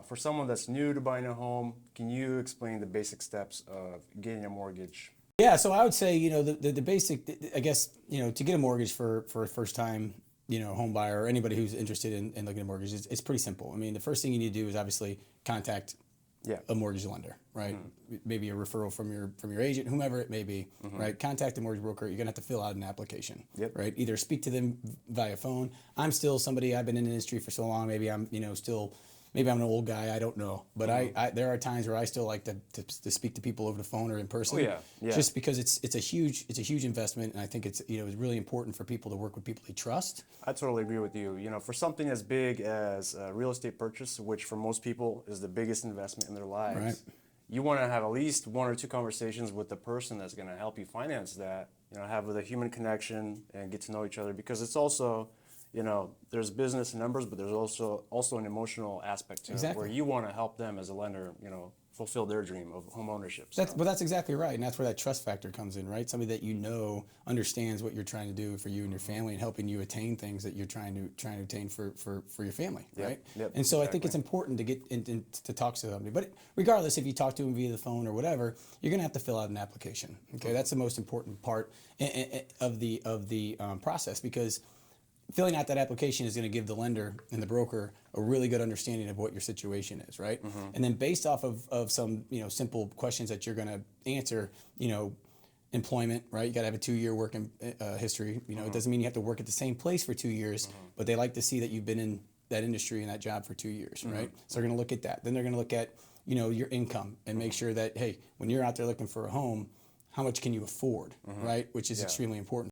for someone that's new to buying a home, can you explain the basic steps of getting a mortgage? Yeah, so I would say, the basic, I guess, to get a mortgage for a first time, home buyer or anybody who's interested in looking at mortgages, it's pretty simple. I mean, the first thing you need to do is obviously contact Yeah. a mortgage lender, right? Maybe a referral from your agent, whomever it may be, right? Contact the mortgage broker. You're gonna have to fill out an application, Yep. right? Either speak to them via phone. I'm still somebody, I've been in the industry for so long. Maybe I'm, maybe I'm an old guy. I don't know, but I there are times where I still like to speak to people over the phone or in person. Oh, yeah. Yeah. Just because it's a huge investment, and I think it's really important for people to work with people they trust. I totally agree with you. For something as big as a real estate purchase, which for most people is the biggest investment in their lives, Right. you want to have at least one or two conversations with the person that's going to help you finance that. Have a human connection and get to know each other, because it's also, there's business and numbers, but there's also an emotional aspect to it, Exactly. where you want to help them as a lender, fulfill their dream of home ownership. But that's exactly right, and that's where that trust factor comes in, right? Somebody that understands what you're trying to do for you and your family, and helping you attain things that you're trying to attain for your family, right? Yep, and so exactly. I think it's important to get to talk to somebody. But regardless, if you talk to them via the phone or whatever, you're going to have to fill out an application. Okay, that's the most important part of the process, because filling out that application is going to give the lender and the broker a really good understanding of what your situation is, right? And then based off of some simple questions that you're going to answer, employment, right? You got to have a 2-year work history. It doesn't mean you have to work at the same place for 2 years, but they like to see that you've been in that industry and that job for 2 years, right? So they're going to look at that. Then they're going to look at your income and make sure that, hey, when you're out there looking for a home, how much can you afford, right? Which is extremely important.